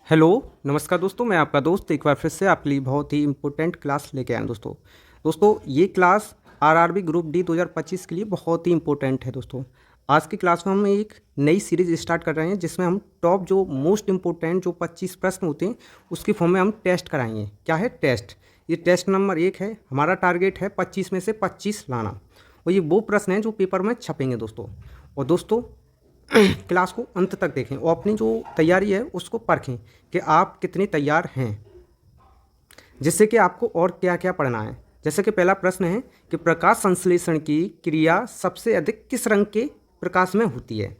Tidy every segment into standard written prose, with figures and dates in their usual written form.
Hello, नमस्कार दोस्तों। मैं आपका दोस्त एक बार फिर से आपके लिए बहुत ही इम्पोर्टेंट क्लास लेके आया हूँ दोस्तों। ये क्लास आरआरबी ग्रुप डी 2025 के लिए बहुत ही इम्पोर्टेंट है दोस्तों। आज की क्लास में हम एक नई सीरीज स्टार्ट कर रहे हैं जिसमें हम टॉप जो मोस्ट इम्पोर्टेंट जो 25 प्रश्न होते हैं उसकी फॉर्म में हम टेस्ट कराएंगे। क्या है टेस्ट? ये टेस्ट नंबर 1 है। हमारा टारगेट है 25 में से 25 लाना, और ये वो प्रश्न हैं जो पेपर में छपेंगे दोस्तों। और दोस्तों क्लास को अंत तक देखें और अपनी जो तैयारी है उसको परखें कि आप कितने तैयार हैं, जिससे कि आपको और क्या क्या पढ़ना है। जैसे कि पहला प्रश्न है कि प्रकाश संश्लेषण की क्रिया सबसे अधिक किस रंग के प्रकाश में होती है?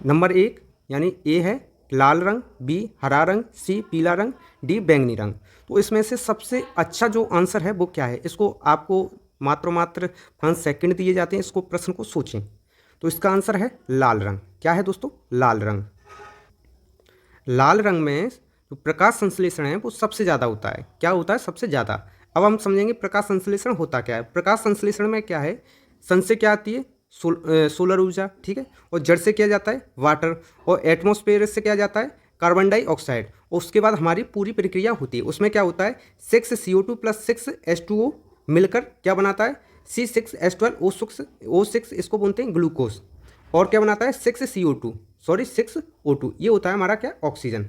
नंबर 1 यानी ए है लाल रंग, बी हरा रंग, सी पीला रंग, डी बैंगनी रंग। तो इसमें से सबसे अच्छा जो आंसर है वो क्या है? इसको आपको मात्र 5 सेकंड दिए जाते हैं, इसको प्रश्न को सोचें। तो इसका आंसर है लाल रंग। क्या है दोस्तों? लाल रंग। लाल रंग में जो प्रकाश संश्लेषण है वो सबसे ज़्यादा होता है। क्या होता है? सबसे ज़्यादा। अब हम समझेंगे प्रकाश संश्लेषण होता क्या है। प्रकाश संश्लेषण में क्या है, सन से क्या आती है? सोलर ऊर्जा, ठीक है। और जड़ से किया जाता है वाटर, और एटमॉस्फेयर से क्या जाता है? Carbon dioxide. और उसके बाद हमारी पूरी प्रक्रिया होती है। उसमें क्या होता है? 6 CO2 + 6 H2O मिलकर क्या बनाता है? C6H12O6, इसको बोलते हैं ग्लूकोज। और क्या बनाता है? 6 O2, ये होता है हमारा क्या? ऑक्सीजन।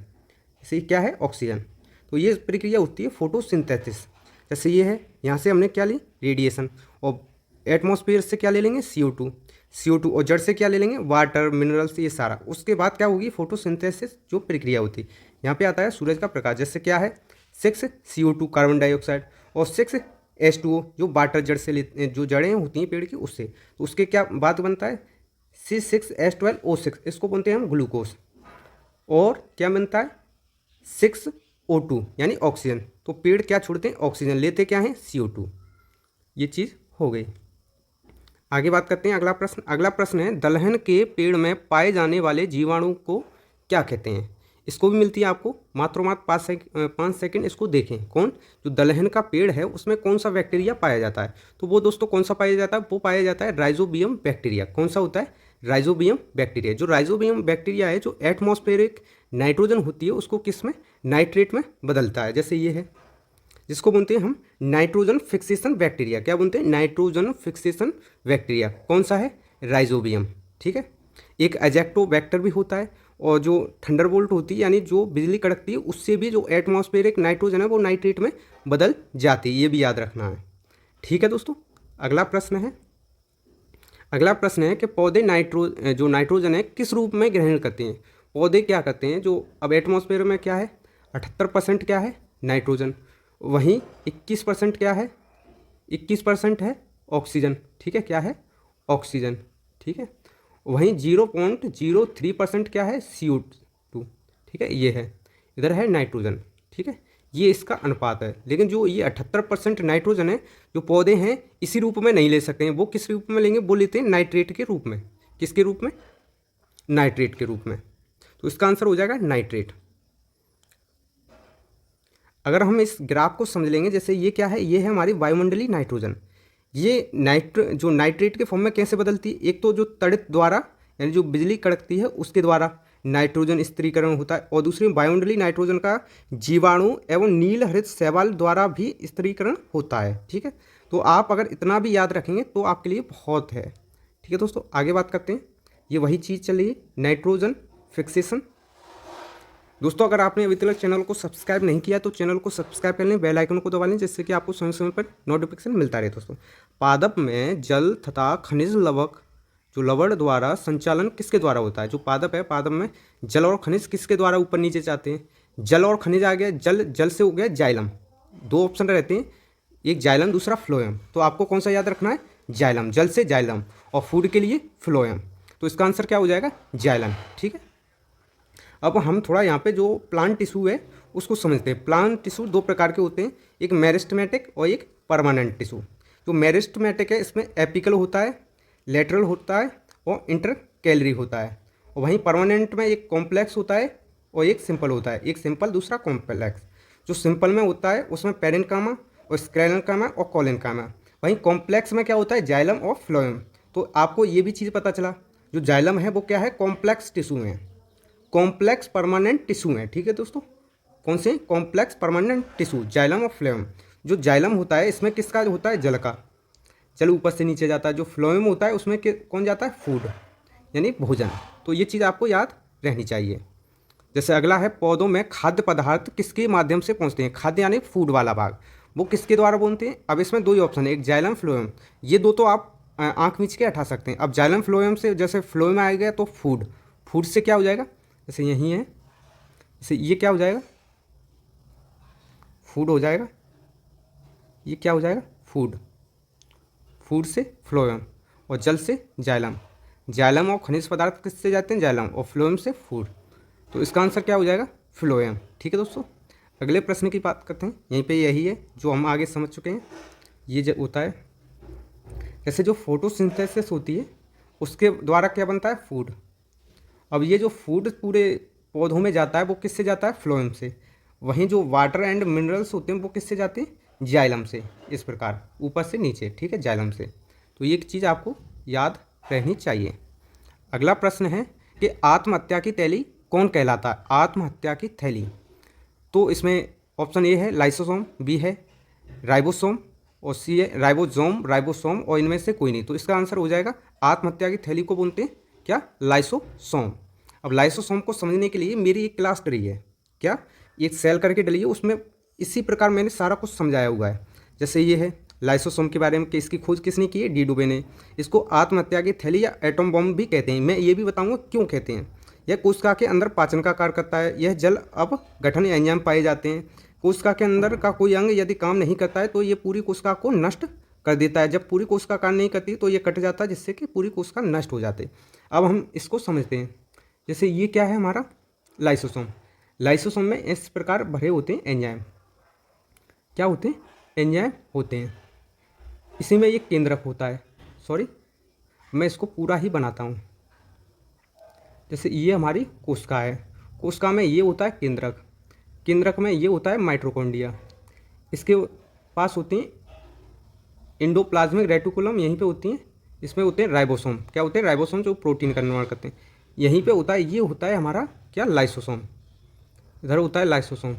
इसे क्या है? ऑक्सीजन। तो ये प्रक्रिया होती है फोटोसिंथेसिस। जैसे ये है, यहाँ से हमने क्या ली? रेडिएशन। और एटमॉस्फेयर से क्या ले लेंगे? CO2। और जड़ से क्या ले लेंगे? वाटर, मिनरल्स, ये सारा। उसके बाद क्या होगी? फोटोसिंथेसिस जो प्रक्रिया होती है। यहाँ पे आता है सूरज का प्रकाश। जैसे क्या है? 6 CO2 कार्बन डाइऑक्साइड, और 6 H2O जो वाटर जड़ से जो जड़ें होती हैं पेड़ की, उससे। तो उसके क्या बात बनता है? C6H12O6, इसको बोलते हैं हम ग्लूकोज। और क्या बनता है? 6O2 यानी ऑक्सीजन। तो पेड़ क्या छोड़ते हैं? ऑक्सीजन। लेते क्या हैं? CO2। ये चीज़ हो गई। आगे बात करते हैं। अगला प्रश्न है दलहन के पेड़ में पाए जाने वाले जीवाणु को क्या कहते हैं? इसको भी मिलती है आपको मात्र 5 सेकंड। इसको देखें। कौन? जो दलहन का पेड़ है उसमें कौन सा बैक्टीरिया पाया जाता है? तो वो दोस्तों कौन सा पाया जाता है? वो पाया जाता है राइजोबियम बैक्टीरिया। कौन सा होता है? Rhizobium bacteria. जो राइजोबियम बैक्टीरिया है, जो एटमॉस्फेरिक नाइट्रोजन होती है उसको किस में? नाइट्रेट में बदलता है। जैसे ये है, जिसको बोलते हैं हम नाइट्रोजन फिक्सेशन बैक्टीरिया। क्या बोलते हैं? Nitrogen fixation bacteria. कौन सा है? राइजोबियम, ठीक है। एक एजेक्टोबैक्टर भी होता है, और जो थंडरबोल्ट होती है यानी जो बिजली कड़कती है उससे भी जो एटमॉस्फेरिक नाइट्रोजन है वो नाइट्रेट में बदल जाती है। ये भी याद रखना है, ठीक है दोस्तों। अगला प्रश्न है कि पौधे जो नाइट्रोजन है किस रूप में ग्रहण करते हैं? पौधे क्या करते हैं? जो अब एटमॉस्फेयर में क्या है? 78% क्या है? नाइट्रोजन। वहीं 21% क्या है? 21% है ऑक्सीजन, ठीक है। क्या है? ऑक्सीजन, ठीक है। वहीं 0.03% क्या है? CO2, ठीक है। ये है, इधर है नाइट्रोजन, ठीक है। ये इसका अनुपात है। लेकिन जो ये 78% नाइट्रोजन है, जो पौधे हैं इसी रूप में नहीं ले सकते हैं। वो किस रूप में लेंगे? वो लेते हैं नाइट्रेट के रूप में। किसके रूप में? नाइट्रेट के रूप में। तो इसका आंसर हो जाएगा नाइट्रेट। अगर हम इस ग्राफ को समझ लेंगे, जैसे ये क्या है? ये है हमारी वायुमंडलीय नाइट्रोजन। ये जो नाइट्रेट के फॉर्म में कैसे बदलती है? एक तो जो तड़ित द्वारा यानी जो बिजली कड़कती है उसके द्वारा नाइट्रोजन स्थिरीकरण होता है, और दूसरी वायुमंडलीय नाइट्रोजन का जीवाणु एवं नील हरित शैवाल द्वारा भी स्थिरीकरण होता है, ठीक है। तो आप अगर इतना भी याद रखेंगे तो आपके लिए बहुत है, ठीक है दोस्तों। आगे बात करते हैं। ये वही चीज़ चल रही है, नाइट्रोजन फिक्सेशन। दोस्तों अगर आपने अभी तक चैनल को सब्सक्राइब नहीं किया तो चैनल को सब्सक्राइब कर लें, बेल आइकन को दबा लें, जिससे कि आपको समय समय पर नोटिफिकेशन मिलता रहे दोस्तों। पादप में जल तथा खनिज लवक जो लवण द्वारा संचालन किसके द्वारा होता है? जो पादप है, पादप में जल और खनिज किसके द्वारा ऊपर नीचे जाते हैं? जल और खनिज आ गया, जल से हो गया जाइलम। दो ऑप्शन रहते हैं, एक जाइलम दूसरा फ्लोएम। तो आपको कौन सा याद रखना है? जाइलम। जल से जाइलम, और फूड के लिए फ्लोएम। तो इसका आंसर क्या हो जाएगा? जाइलम, ठीक है। अब हम थोड़ा यहाँ पे जो प्लांट टिश्यू है उसको समझते हैं। प्लांट टिश्यू दो प्रकार के होते हैं, एक मेरिस्टेमेटिक और एक परमानेंट टिश्यू। जो मेरिस्टेमेटिक है इसमें एपिकल होता है, लेटरल होता है और इंटरकैलरी होता है। और वहीं परमानेंट में एक कॉम्प्लेक्स होता है और एक सिंपल होता है। एक सिंपल दूसरा कॉम्प्लेक्स। जो सिंपल में होता है उसमें पेरेन्कामा और स्क्लेरेन्कामा और कोलेन्कामा। वहीं कॉम्प्लेक्स में क्या होता है? जाइलम और फ्लोएम। तो आपको ये भी चीज़ पता चला, जो जाइलम है वो क्या है? कॉम्प्लेक्स टिश्यू है, कॉम्प्लेक्स परमानेंट टिश्यू हैं, ठीक है दोस्तों। कौन से कॉम्प्लेक्स परमानेंट टिश्यू, जाइलम और फ्लोएम। जो जाइलम होता है इसमें किसका होता है, जल का, जल ऊपर से नीचे जाता है। जो फ्लोएम होता है उसमें कौन जाता है, फूड यानी भोजन। तो ये चीज़ आपको याद रहनी चाहिए। जैसे अगला है, पौधों में खाद्य पदार्थ किसके माध्यम से पहुंचते हैं, खाद्य यानी फूड वाला भाग, वो किसके द्वारा बोलते हैं। अब इसमें दो ही ऑप्शन है, एक जाइलम फ्लोएम, ये दो तो आप आंख मीच के हटा सकते हैं। अब जाइलम फ्लोएम से जैसे फ्लोएम आ गया तो फूड, फूड से क्या हो जाएगा, जैसे यही है, जैसे ये क्या हो जाएगा, फूड हो जाएगा, ये क्या हो जाएगा, फूड, फूड से फ्लोएम, और जल से जाइलम। जाइलम और खनिज पदार्थ किससे जाते हैं, जाइलम, और फ्लोएम से फूड। तो इसका आंसर क्या हो जाएगा, फ्लोएम। ठीक है दोस्तों, अगले प्रश्न की बात करते हैं। यहीं पे यही है जो हम आगे समझ चुके हैं। ये जो होता है, जैसे जो फोटोसिंथेसिस होती है उसके द्वारा क्या बनता है, फूड। अब ये जो फूड पूरे पौधों में जाता है वो किससे जाता है, फ्लोएम से। वहीं जो वाटर एंड मिनरल्स होते हैं वो किससे जाते हैं, जाइलम से। इस प्रकार ऊपर से नीचे, ठीक है, जाइलम से। तो ये एक चीज़ आपको याद रहनी चाहिए। अगला प्रश्न है कि आत्महत्या की थैली कौन कहलाता है, आत्महत्या की थैली। तो इसमें ऑप्शन ए है लाइसोसोम, बी है राइबोसोम, और सी है राइबोसोम, राइबोसोम, और इनमें से कोई नहीं। तो इसका आंसर हो जाएगा, आत्महत्या की थैली को बोलते हैं क्या, लाइसोसोम। अब लाइसोसोम को समझने के लिए मेरी एक क्लास डली है, क्या, एक सेल करके डली है, उसमें इसी प्रकार मैंने सारा कुछ समझाया हुआ है। जैसे ये है लाइसोसोम के बारे में कि इसकी खोज किसने की है, डी डुबे ने। इसको आत्महत्या की थैली या एटम बम भी कहते हैं। मैं ये भी बताऊंगा क्यों कहते हैं। यह कोशिका के अंदर पाचन का कार्य करता है। यह जल अब गठन एंजाइम पाए जाते हैं। कोशिका के अंदर का कोई अंग यदि काम नहीं करता है तो ये पूरी कोशिका को नष्ट कर देता है। जब पूरी कोशिका कार्य नहीं करती तो ये कट जाता है, जिससे कि पूरी कोशिका नष्ट हो जाती है। अब हम इसको समझते हैं। जैसे ये क्या है हमारा, लाइसोसोम। लाइसोसोम में इस प्रकार भरे होते हैं एंजाइम, क्या होते हैं, एंजाइम होते हैं। इसी में ये केंद्रक होता है। सॉरी, मैं इसको पूरा ही बनाता हूँ। जैसे ये हमारी कोशिका है, कोशिका में ये होता है केंद्रक, केंद्रक में ये होता है माइटोकॉन्ड्रिया। इसके पास होती हैं एंडोप्लाज्मिक रेटिकुलम, यहीं पे होती हैं। इसमें होते हैं राइबोसोम, क्या होते हैं, राइबोसोम, जो प्रोटीन का निर्माण करते हैं। यहीं पे होता है, ये होता है हमारा क्या, लाइसोसोम। इधर होता है लाइसोसोम।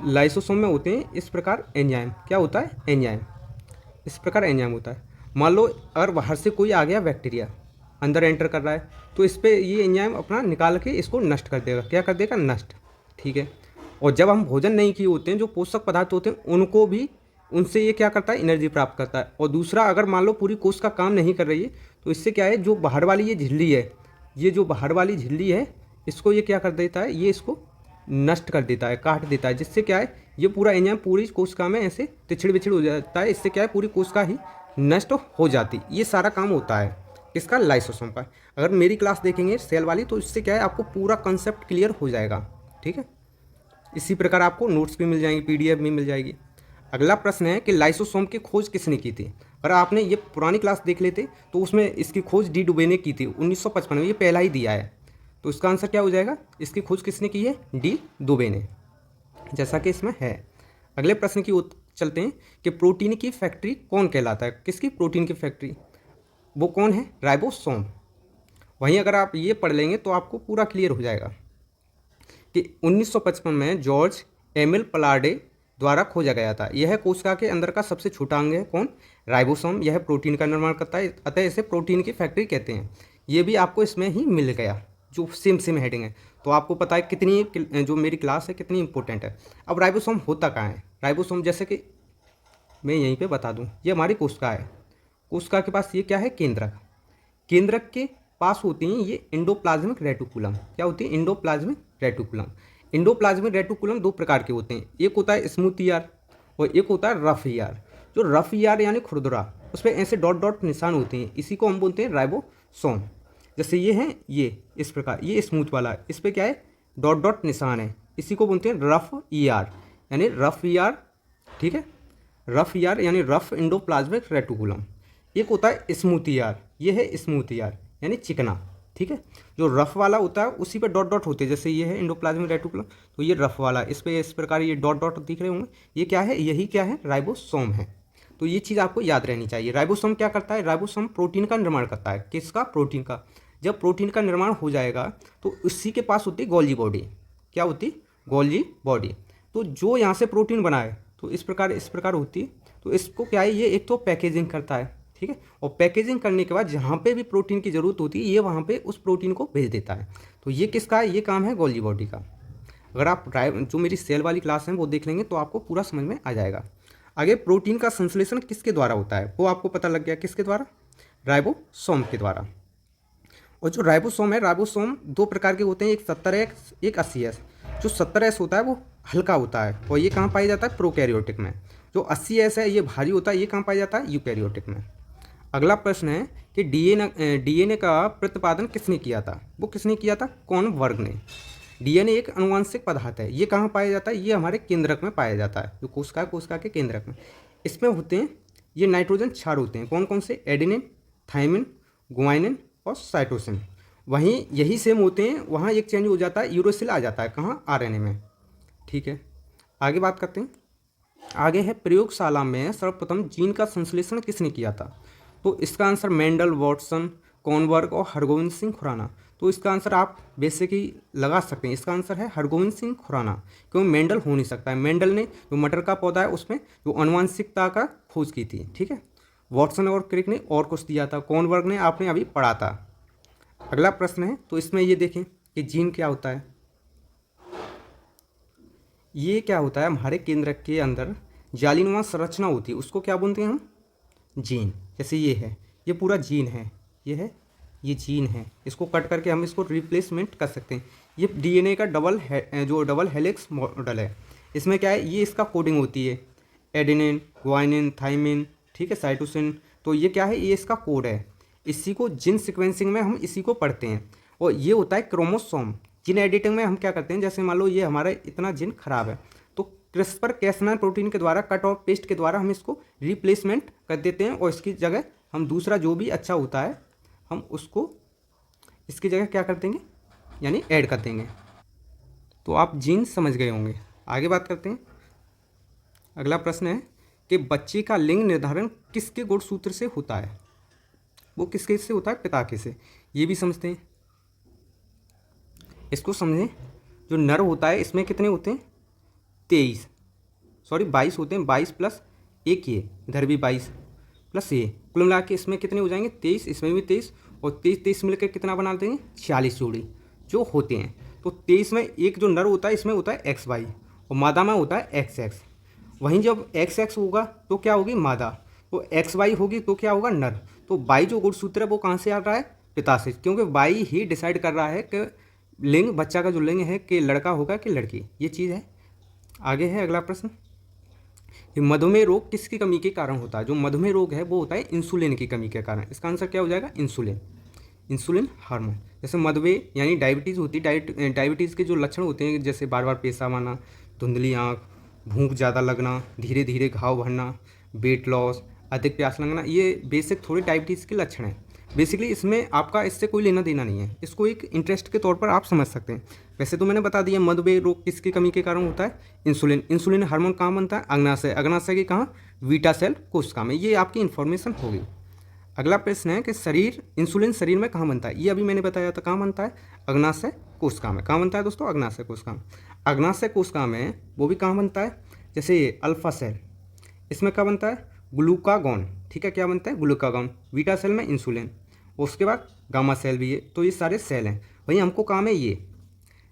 लाइसोसोम में होते हैं इस प्रकार एंजाइम, क्या होता है, एंजाइम। इस प्रकार एंजाइम होता है। मान लो अगर बाहर से कोई आ गया बैक्टीरिया, अंदर एंटर कर रहा है, तो इस पर ये एंजाइम अपना निकाल के इसको नष्ट कर देगा, क्या कर देगा, नष्ट। ठीक है। और जब हम भोजन नहीं किए होते हैं, जो पोषक पदार्थ होते हैं उनको भी, उनसे ये क्या करता है, एनर्जी प्राप्त करता है। और दूसरा, अगर मान लो पूरी कोशिका काम नहीं कर रही है तो इससे क्या है, जो बाहर वाली ये झिल्ली है, ये जो बाहर वाली झिल्ली है, इसको ये क्या कर देता है, ये इसको नष्ट कर देता है, काट देता है। जिससे क्या है, ये पूरा एंजाइम पूरी कोशिका में ऐसे तिछड़ बिछड़ हो जाता है। इससे क्या है, पूरी कोशिका ही नष्ट हो जाती। ये सारा काम होता है इसका, लाइसोसोम पर। अगर मेरी क्लास देखेंगे सेल वाली, तो इससे क्या है, आपको पूरा कंसेप्ट क्लियर हो जाएगा। ठीक है। इसी प्रकार आपको नोट्स भी मिल जाएंगे, पीडीएफ भी मिल जाएगी। अगला प्रश्न है कि लाइसोसोम की खोज किसने की थी। अगर आपने ये पुरानी क्लास देख लेते तो उसमें इसकी खोज डी डुबे ने की थी 1955 में, ये पहला ही दिया है। तो इसका आंसर क्या हो जाएगा, इसकी खोज किसने की है, डी डुबे ने, जैसा कि इसमें है। अगले प्रश्न की ओर चलते हैं कि प्रोटीन की फैक्ट्री कौन कहलाता है, किसकी प्रोटीन की फैक्ट्री, वो कौन है, राइबोसोम। वहीं अगर आप ये पढ़ लेंगे तो आपको पूरा क्लियर हो जाएगा कि 1955 में जॉर्ज एमिल पलार्डे द्वारा खोजा गया था। यह कोशिका के अंदर का सबसे छोटा अंग है, कौन, राइबोसोम। यह प्रोटीन का निर्माण करता है, अतः इसे प्रोटीन की फैक्ट्री कहते हैं। ये भी आपको इसमें ही मिल गया, जो सेम हेडिंग है। तो आपको पता है कितनी, जो मेरी क्लास है कितनी इंपॉर्टेंट है। अब राइबोसोम होता कहाँ है, राइबोसोम जैसे कि मैं यहीं पे बता दूं, ये हमारी कोशिका है। कोशिका के पास ये क्या है, केंद्रक। केंद्रक के पास होती हैं ये एंडोप्लाज्मिक रेटिकुलम, क्या होती है, एंडोप्लाज्मिक रेटिकुलम। एंडोप्लाज्मिक रेटिकुलम दो प्रकार के होते हैं, एक होता है स्मूथ ईआर और एक होता है रफ ईआर। जो रफ ईआर यानी खुरदुरा, उस पर ऐसे डॉट डॉट निशान होते हैं, इसी को हम बोलते हैं राइबोसोम। जैसे ये है, ये इस प्रकार, ये स्मूथ वाला है, इस पर क्या है, डॉट डॉट निशान है, इसी को बोलते हैं रफ ईआर यानी रफ ईआर। ठीक है, रफ ईआर यानी रफ एंडोप्लाज्मिक रेटिकुलम। एक होता है स्मूथ ईआर, ये है स्मूथ ईआर यानी चिकना। ठीक है, जो रफ वाला होता है उसी पे डॉट डॉट होते हैं, जैसे ये है एंडोप्लाज्मिक रेटिकुलम, तो ये रफ वाला, इस पे इस प्रकार ये डॉट डॉट दिख रहे होंगे, ये क्या है, यही क्या है, राइबोसोम है। तो ये चीज़ आपको याद रहनी चाहिए। राइबोसोम क्या करता है, राइबोसोम प्रोटीन का निर्माण करता है, किसका, प्रोटीन का। जब प्रोटीन का निर्माण हो जाएगा तो उसी के पास होती है गोल्जी बॉडी। क्या होती? Golgi body. तो जो यहाँ से प्रोटीन बनाए तो इस प्रकार होती है। तो इसको क्या है, ये एक तो पैकेजिंग करता है, ठीक है, और पैकेजिंग करने के बाद जहाँ पे भी प्रोटीन की ज़रूरत होती है ये वहाँ पे उस प्रोटीन को भेज देता है। तो ये किसका है? ये काम है गोल्जी बॉडी का। अगर आप जो मेरी सेल वाली क्लास है वो देख लेंगे तो आपको पूरा समझ में आ जाएगा। आगे प्रोटीन का संश्लेषण किसके द्वारा होता है वो आपको पता लग गया, किसके द्वारा? राइबोसोम के द्वारा। और जो राइबोसोम है, राइबोसोम दो प्रकार के होते हैं, एक 70S एक 80S। जो 70S होता है वो हल्का होता है और ये कहाँ पाया जाता है? प्रोकैरियोटिक में। जो 80S है ये भारी होता है, ये कहाँ पाया जाता है? यूकैरियोटिक में। अगला प्रश्न है कि डीएनए का प्रतिपादन किसने किया था? वो किसने किया था? कौन वर्ग ने? डीएनए एक अनुवांशिक पदार्थ है, ये कहाँ पाया जाता है? ये हमारे केंद्रक में पाया जाता है, जो कोशिका के केंद्रक में। इसमें होते हैं ये नाइट्रोजन क्षार होते हैं, कौन कौन से? एडेनिन, थाइमिन, गुआनिन और साइटोसिन। वहीं यही सेम होते हैं, वहाँ एक चेंज हो जाता है, यूरेसिल आ जाता है, कहाँ? आरएनए में। ठीक है, आगे बात करते हैं। आगे है प्रयोगशाला में सर्वप्रथम जीन का संश्लेषण किसने किया था? तो इसका आंसर मेंडल, वॉटसन, कॉनवर्ग और हरगोविंद सिंह खुराना। तो इसका आंसर आप बेसिकली लगा सकते हैं, इसका आंसर है हरगोविंद सिंह खुराना, क्योंकि मेंडल हो नहीं सकता है। मेंडल ने जो मटर का पौधा है उसमें जो आनुवंशिकता का खोज की थी, ठीक है। वॉटसन और क्रिक ने और कुछ दिया था, कॉनवर्ग ने आपने अभी पढ़ा था। अगला प्रश्न है, तो इसमें ये देखें कि जीन क्या होता है। ये क्या होता है? हमारे केंद्रक के अंदर जालीनुमा संरचना होती है, उसको क्या बोलते हैं हम? जीन। जैसे ये है, ये पूरा जीन है, ये है, ये जीन है। इसको कट करके हम इसको रिप्लेसमेंट कर सकते हैं। ये डीएनए का डबल हेलिक्स मॉडल है। इसमें क्या है? ये इसका कोडिंग होती है, एडेनिन, गुआनिन, थाइमिन, ठीक है, साइटोसिन। तो ये क्या है? ये इसका कोड है। इसी को जीन सीक्वेंसिंग में हम इसी को पढ़ते हैं। और ये होता है क्रोमोसोम। जीन एडिटिंग में हम क्या करते हैं, जैसे मान लो ये हमारा इतना जीन खराब है तो क्रिस्पर कैसनाइन प्रोटीन के द्वारा कट और पेस्ट के द्वारा हम इसको रिप्लेसमेंट कर देते हैं और इसकी जगह हम दूसरा जो भी अच्छा होता है हम उसको इसकी जगह क्या कर देंगे, यानी ऐड कर देंगे। तो आप जीन समझ गए होंगे। आगे बात करते हैं। अगला प्रश्न है कि बच्चे का लिंग निर्धारण किसके गुणसूत्र से होता है? वो किसके से होता है? पिता के से। ये भी समझते हैं, इसको समझें। जो नर होता है इसमें कितने होते हैं? 22 होते हैं, 22 प्लस एक, ये इधर भी 22 प्लस ये, कुल मिला के इसमें कितने हो जाएंगे? 23, इसमें भी 23 और 23 मिलकर कितना बना देंगे? 46 जोड़ी जो होते हैं। तो 23 में एक जो नर होता है इसमें होता है XY और मादा में होता है XX। वहीं जब XX होगा तो क्या होगी? मादा। तो XY होगी तो क्या होगा? नर। तो Y जो गुणसूत्र है वो कहाँ से आ रहा है? पिता से, क्योंकि Y ही डिसाइड कर रहा है कि लिंग, बच्चा का जो लिंग है कि लड़का होगा कि लड़की, ये चीज़ है। आगे है अगला प्रश्न, मधुमेह रोग किसकी कमी के कारण होता है? जो मधुमेह रोग है वो होता है इंसुलिन की कमी के कारण। इसका आंसर क्या हो जाएगा? Insulin hormone. जैसे मधुमेह यानी डायबिटीज़ होती है, डायबिटीज़ के जो लक्षण होते हैं जैसे बार बार पेशाब आना, धुंधली आँख, भूख ज़्यादा लगना, धीरे धीरे घाव भरना, वेट लॉस, अधिक प्यास लगना, ये बेसिक थोड़े डायबिटीज़ के लक्षण हैं। बेसिकली इसमें आपका इससे कोई लेना देना नहीं है, इसको एक इंटरेस्ट के तौर पर आप समझ सकते हैं। वैसे तो मैंने बता दिया मधुमेह रोग किसकी कमी के कारण होता है? इंसुलिन हार्मोन कहाँ बनता है? अग्नाशय। अग्नाशय की कहाँ? बीटा सेल कोशिका में। ये आपकी इन्फॉर्मेशन होगी। अगला प्रश्न है कि इंसुलिन शरीर में कहाँ बनता है? ये अभी मैंने बताया था, कहाँ बनता है? अग्नाशय कोशिका में। कहाँ बनता है दोस्तों? अग्नाशय कोशिका में। अग्नाशय कोशिका में वो भी कहाँ बनता है? जैसे ये अल्फा सेल, इसमें क्या बनता है? ग्लूकागॉन, ठीक है, क्या बनता है? ग्लूकागॉन। बीटा सेल में इंसुलिन, उसके बाद गामा सेल भी है। तो ये सारे सेल हैं। वहीं हमको काम है ये,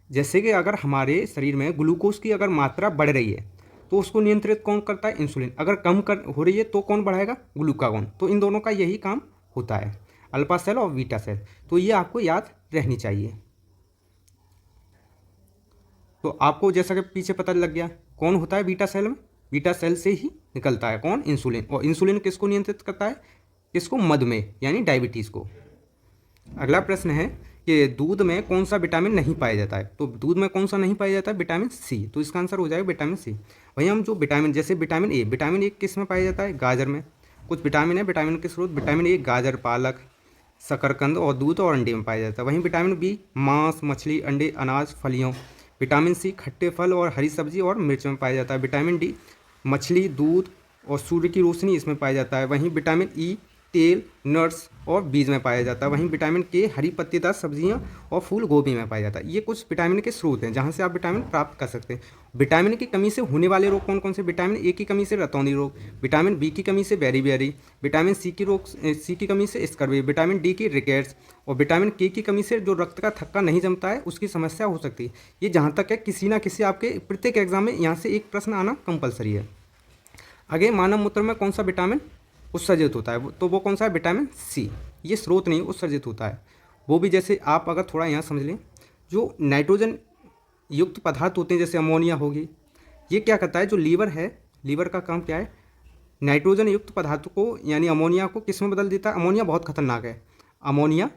जैसे कि अगर हमारे शरीर में ग्लूकोज की अगर मात्रा बढ़ रही है तो उसको नियंत्रित कौन करता है? इंसुलिन। अगर कम हो रही है तो कौन बढ़ाएगा? ग्लूकागॉन। तो इन दोनों का यही काम होता है, अल्फा सेल और बीटा सेल। तो ये आपको याद रहनी चाहिए। तो आपको जैसा कि पीछे पता लग गया कौन होता है बीटा सेल में? बीटा सेल से ही निकलता है कौन? इंसुलिन। और इंसुलिन किसको नियंत्रित करता है? किसको? मधुमेह यानी डायबिटीज़ को। अगला प्रश्न है कि दूध में कौन सा विटामिन नहीं पाया जाता है? तो दूध में कौन सा नहीं पाया जाता है? Vitamin C. तो इसका आंसर हो जाएगा विटामिन सी। वहीं हम जो विटामिन, जैसे विटामिन ए किस में पाया जाता है? गाजर में। कुछ विटामिन है, विटामिन के स्रोत विटामिन ए गाजर, पालक, शकरकंद और दूध और अंडे में पाया जाता है। वहीं विटामिन बी मांस, मछली, अंडे, अनाज, फलियों। विटामिन सी खट्टे फल और हरी सब्जी और मिर्च में पाया जाता है। विटामिन डी मछली, दूध और सूर्य की रोशनी इसमें पाया जाता है। वहीं विटामिन ई तेल, नट्स और बीज में पाया जाता है। वहीं विटामिन के हरी पत्तेदार सब्जियां और फूल गोभी में पाया जाता है। ये कुछ विटामिन के स्रोत हैं जहां से आप विटामिन प्राप्त कर सकते हैं। विटामिन की कमी से होने वाले रोग कौन कौन से? विटामिन ए की कमी से रतौंधी रोग, विटामिन बी की कमी से बेरी, विटामिन सी की कमी से स्कर्वी, विटामिन डी की रिकेट्स और विटामिन के की कमी से जो रक्त का थक्का नहीं जमता है उसकी समस्या हो सकती है। ये जहाँ तक है किसी ना किसी आपके प्रत्येक एग्जाम में यहाँ से एक प्रश्न आना कंपलसरी है। आगे, मानव मूत्र में कौन सा विटामिन उत्सर्जित होता है? तो वो कौन सा है? Vitamin C. ये स्रोत नहीं उत्सर्जित होता है। वो भी जैसे आप अगर थोड़ा यहाँ समझ लें, जो नाइट्रोजन युक्त पदार्थ होते हैं जैसे अमोनिया होगी, ये क्या करता है? जो लीवर है, लीवर का काम क्या है? नाइट्रोजन युक्त पदार्थ को यानी अमोनिया को किस में बदल देता है? अमोनिया बहुत खतरनाक है, अमोनिया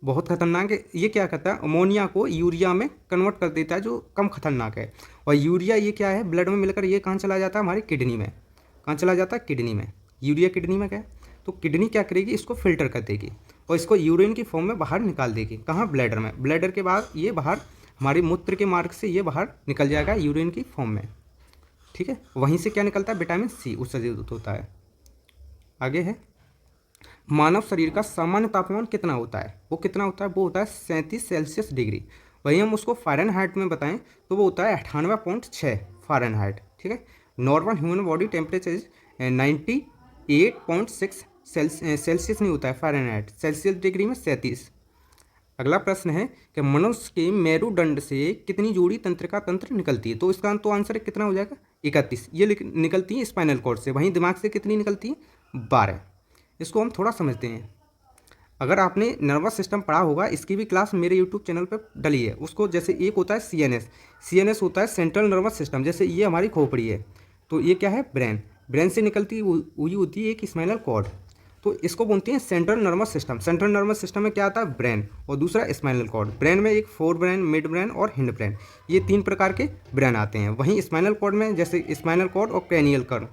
बहुत खतरनाक है। ये क्या करता है? अमोनिया को यूरिया में कन्वर्ट कर देता है जो कम खतरनाक है। और यूरिया ये क्या है? ब्लड में मिलकर ये कहाँ चला जाता है? हमारी किडनी में। कहाँ चला जाता है? किडनी में। यूरिया किडनी में क्या है? तो किडनी क्या करेगी? इसको फिल्टर कर देगी और इसको यूरिन की फॉर्म में बाहर निकाल देगी। कहाँ? ब्लैडर में। ब्लैडर के बाद ये बाहर हमारे मूत्र के मार्ग से ये बाहर निकल जाएगा यूरिन की फॉर्म में। ठीक है, वहीं से क्या निकलता है? विटामिन सी उत्सर्जित होता है। आगे है, मानव शरीर का सामान्य तापमान कितना होता है? वो कितना होता है? वो होता है 37 सेल्सियस डिग्री। वहीं हम उसको फ़ारेनहाइट में बताएं तो वो होता है 98.6 फ़ारेनहाइट। ठीक है, normal human body temperature is 98.6 Celsius नहीं होता है, फ़ारेनहाइट। सेल्सियस डिग्री में 37। अगला प्रश्न है कि मनुष्य के मेरुदंड से कितनी जोड़ी तंत्रिका तंत्र निकलती है? तो इसका तो आंसर कितना हो जाएगा? 31। ये निकलती है स्पाइनल कॉर्ड से। वहीं दिमाग से कितनी निकलती है? 12। इसको हम थोड़ा समझते हैं। अगर आपने नर्वस सिस्टम पढ़ा होगा, इसकी भी क्लास मेरे यूट्यूब चैनल पर डली है। उसको जैसे एक होता है CNS होता है सेंट्रल नर्वस सिस्टम। जैसे ये हमारी खोपड़ी है तो ये क्या है? ब्रेन से निकलती हुई होती है एक स्पाइनल कॉर्ड, तो इसको बोलते हैं central nervous system. Central nervous system में क्या आता है? ब्रेन और दूसरा स्पाइनल कॉर्ड। ब्रेन में एक फोर ब्रेन, मिड ब्रेन और हिंड ब्रेन, ये 3 प्रकार के ब्रेन आते हैं। वहीं स्पाइनल कॉर्ड में जैसे स्पाइनल कॉर्ड और क्रैनियल कॉर्ड,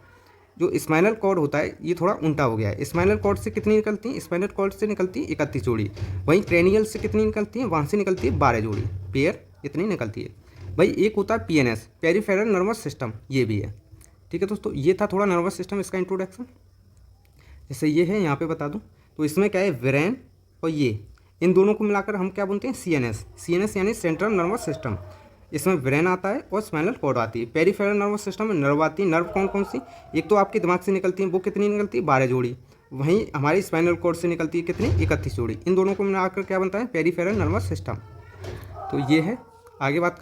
जो स्पाइनल कॉर्ड होता है ये थोड़ा उल्टा हो गया है। स्पाइनल कॉर्ड से कितनी निकलती है? स्पाइनल कॉर्ड से निकलती है 31 जोड़ी। वहीं क्रैनियल से कितनी निकलती है? वहाँ से निकलती है 12 जोड़ी, पेयर इतनी निकलती है। भाई एक होता है PNS, पेरिफेरल नर्वस सिस्टम, ये भी है। ठीक है दोस्तों, ये था थोड़ा नर्वस सिस्टम इसका इंट्रोडक्शन। जैसे ये है, यहाँ पे बता दूँ तो इसमें क्या है? ब्रेन और ये, इन दोनों को मिलाकर हम क्या बोलते हैं? CNS यानी सेंट्रल नर्वस सिस्टम। इसमें ब्रेन आता है और स्पाइनल कॉर्ड आती है। पेरिफेरल नर्वस सिस्टम में नर्व आती है। नर्व कौन कौन सी? एक तो आपके दिमाग से निकलती है, वो कितनी निकलती है? 12 जोड़ी। वहीं हमारी स्पाइनल कॉर्ड से निकलती है कितनी? 31 जोड़ी। इन दोनों को मिलाकर क्या बनता है? Peripheral nervous system. तो ये है। आगे बात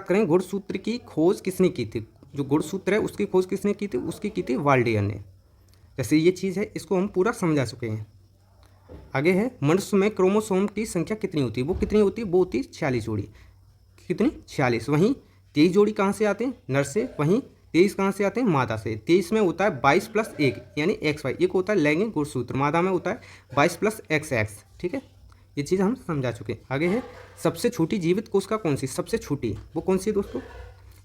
करें गुणसूत्र की खोज किसने की थी? जो गुणसूत्र है उसकी खोज किसने की थी? उसकी की थी वाल्डियर ने। जैसे ये चीज़ है, इसको हम पूरा समझा चुके हैं। आगे है, मनुष्य में क्रोमोसोम की संख्या कितनी होती है? वो कितनी होती है? वो होती है 46 जोड़ी। कितनी? 46। वहीं 23 जोड़ी कहाँ से आते हैं? नर से। वहीं 23 कहाँ से आते हैं? मादा से। 23 में होता है 22 + 1 यानी XY। एक होता है लैंगिक गुणसूत्र, मादा में होता है 22 + XX। ठीक है, ये चीज़ हम समझा चुके हैं। आगे है, सबसे छोटी जीवित कोशिका कौन सी? सबसे छोटी वो कौन सी है दोस्तों?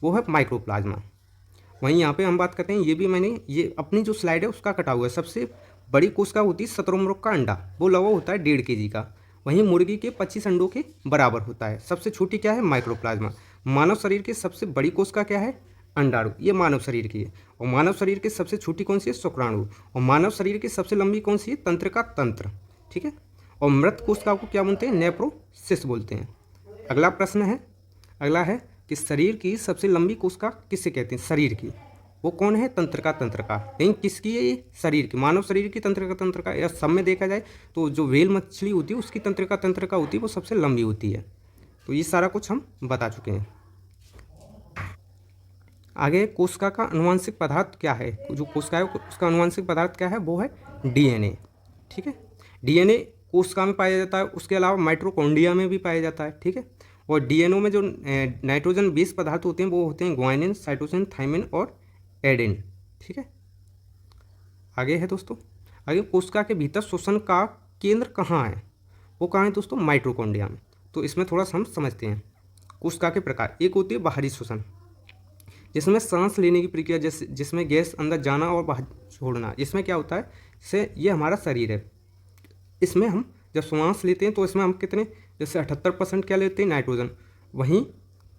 वो है माइक्रोप्लाज्मा। वहीं यहाँ पे हम बात करते हैं, ये भी मैंने ये अपनी जो स्लाइड है उसका कटा हुआ है। सबसे बड़ी कोशिका होती है शतुरमुर्ग का अंडा, वो लगभग होता है 1.5 kg का। वहीं मुर्गी के 25 अंडों के बराबर होता है। सबसे छोटी क्या है? माइक्रोप्लाज्मा। मानव शरीर की सबसे बड़ी कोशिका क्या है? अंडाणु, ये मानव शरीर की है। और मानव शरीर की सबसे छोटी कौन सी है? शुक्राणु। और मानव शरीर की सबसे लंबी कौन सी है? तंत्रिका तंत्र। ठीक है, और मृत कोशिका को क्या बोलते हैं? नेफ्रोसिस बोलते हैं। अगला है कि शरीर की सबसे लंबी कोशिका किससे कहते हैं? शरीर की, वो कौन है? तंत्रिका तंत्रिका। लेकिन किसकी है ये? शरीर की, मानव शरीर की तंत्रिका तंत्रिका। या सब में देखा जाए तो जो व्हेल मछली होती है उसकी तंत्रिका तंत्रिका होती है, वो सबसे लंबी होती है। तो ये सारा कुछ हम बता चुके हैं। आगे, कोशिका का अनुवांशिक पदार्थ क्या है? जो कोशिका है उसका अनुवांशिक पदार्थ क्या है? वो है DNA। ठीक है, DNA कोशिका में पाया जाता है। उसके अलावा माइटोकॉन्ड्रिया में भी पाया जाता है। ठीक है, और DNA में जो नाइट्रोजन बेस पदार्थ होते हैं वो होते हैं ग्वानिन, साइटोसिन, थाइमिन और एडेन। ठीक है, आगे है दोस्तों, आगे कोशिका के भीतर श्वसन का केंद्र कहाँ है? वो कहाँ है दोस्तों? माइटोकॉन्ड्रिया में। तो इसमें थोड़ा सा हम समझते हैं कोशिका के प्रकार। एक होती है बाहरी श्वसन, जिसमें सांस लेने की प्रक्रिया, जिसमें गैस अंदर जाना और बाहर छोड़ना। इसमें क्या होता है? जैसे ये हमारा शरीर है, इसमें हम जब श्वास लेते हैं तो इसमें हम कितने, जैसे 78% क्या लेते हैं? नाइट्रोजन। वहीं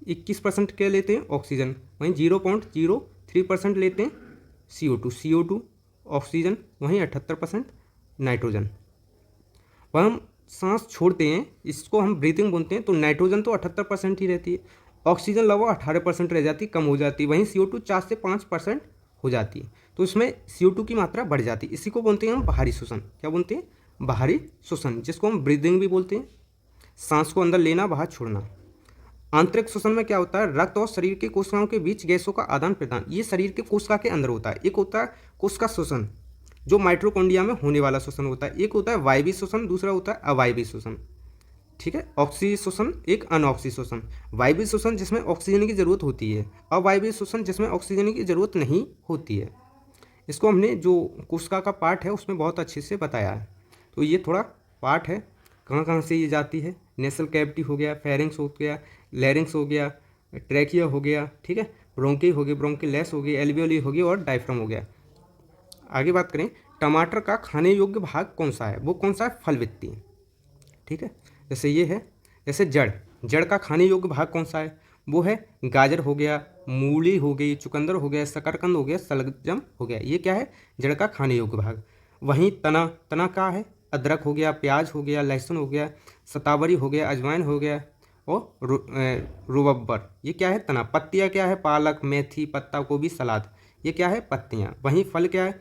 21% क्या लेते हैं? ऑक्सीजन। वहीं 0.03% लेते हैं CO2। ऑक्सीजन, वहीं 78% नाइट्रोजन। वह हम सांस छोड़ते हैं, इसको हम ब्रीथिंग बोलते हैं, तो नाइट्रोजन तो 78% ही रहती है, ऑक्सीजन लगभग 18% रह जाती, कम हो जाती है, वहीं CO2 4 से 5% हो जाती है, तो इसमें CO2 की मात्रा बढ़ जाती है। इसी को बोलते हैं हम बाहरी श्वसन। क्या बोलते हैं? बाहरी श्वसन, जिसको हम ब्रीदिंग भी बोलते हैं, सांस को अंदर लेना बाहर छोड़ना। आंतरिक श्वसन में क्या होता है? रक्त और शरीर के कोशिकाओं के बीच गैसों का आदान प्रदान, ये शरीर के कोशिका के अंदर होता है। एक होता है कोशिका श्वसन, जो माइटोकॉन्ड्रिया में होने वाला श्वसन होता है, एक होता है वायवीय श्वसन, दूसरा होता है अवायवीय श्वसन। ठीक है, ऑक्सीय श्वसन, एक अनऑक्सीय श्वसन। वायवीय श्वसन जिसमें ऑक्सीजन की जरूरत होती है, अवायवीय श्वसन जिसमें ऑक्सीजन की जरूरत नहीं होती है। इसको हमने जो कोशिका का पार्ट है उसमें बहुत अच्छे से बताया है। तो ये थोड़ा पार्ट है, कहाँ कहाँ से ये जाती है। नेसल कैविटी हो गया, फेरिंग्स हो गया, लैरिंग्स हो गया, ट्रैकिया हो गया, ठीक है, ब्रोंकी हो गई, ब्रोंकिलेस हो गई, एल्वियोली हो गई और डायफ्राम हो गया। आगे बात करें, टमाटर का खाने योग्य भाग कौन सा है? वो कौन सा है? फल वित्ती। ठीक है, जैसे ये है, जैसे जड़ का खाने योग्य भाग कौन सा है? वो है गाजर हो गया, मूली हो गई, चुकंदर हो गया, शकरकंद हो गया, शलजम हो गया, ये क्या है? जड़ का खाने योग्य भाग। वहीं तना का है? अदरक हो गया, प्याज हो गया, लहसुन हो गया, शतावरी हो गया, अजवाइन हो गया और रुबब्बर, ये क्या है? तना। पत्तियाँ क्या है? पालक, मेथी, पत्ता गोभी, सलाद, ये क्या है? पत्तियाँ। वहीं फल क्या है?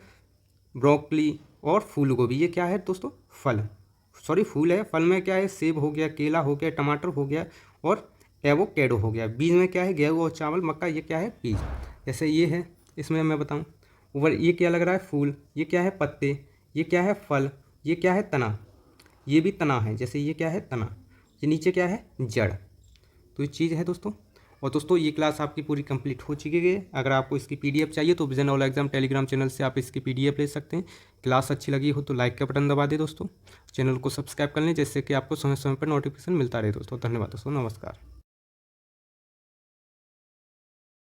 ब्रोकली और फूल गोभी, ये क्या है दोस्तों? फूल है। फल में क्या है? सेब हो गया, केला हो गया, टमाटर हो गया और एवोकेडो हो गया। बीज में क्या है? गेहूँ और चावल, मक्का, ये क्या है? बीज। जैसे ये है, इसमें मैं बताऊं, ऊपर ये क्या लग रहा है? फूल। ये क्या है? पत्ते। ये क्या है? फल। ये क्या है? तना। ये भी तना है, जैसे ये क्या है? तना। ये नीचे क्या है? जड़। तो ये चीज़ है दोस्तों। और दोस्तों ये क्लास आपकी पूरी कंप्लीट हो चुकी है। अगर आपको इसकी PDF चाहिए तो vision all exam Telegram channel से आप इसकी PDF ले सकते हैं। क्लास अच्छी लगी हो तो लाइक का बटन दबा दें दोस्तों। चैनल को सब्सक्राइब कर लें जिससे कि आपको समय समय पर नोटिफिकेशन मिलता रहे दोस्तों। धन्यवाद दोस्तों, नमस्कार।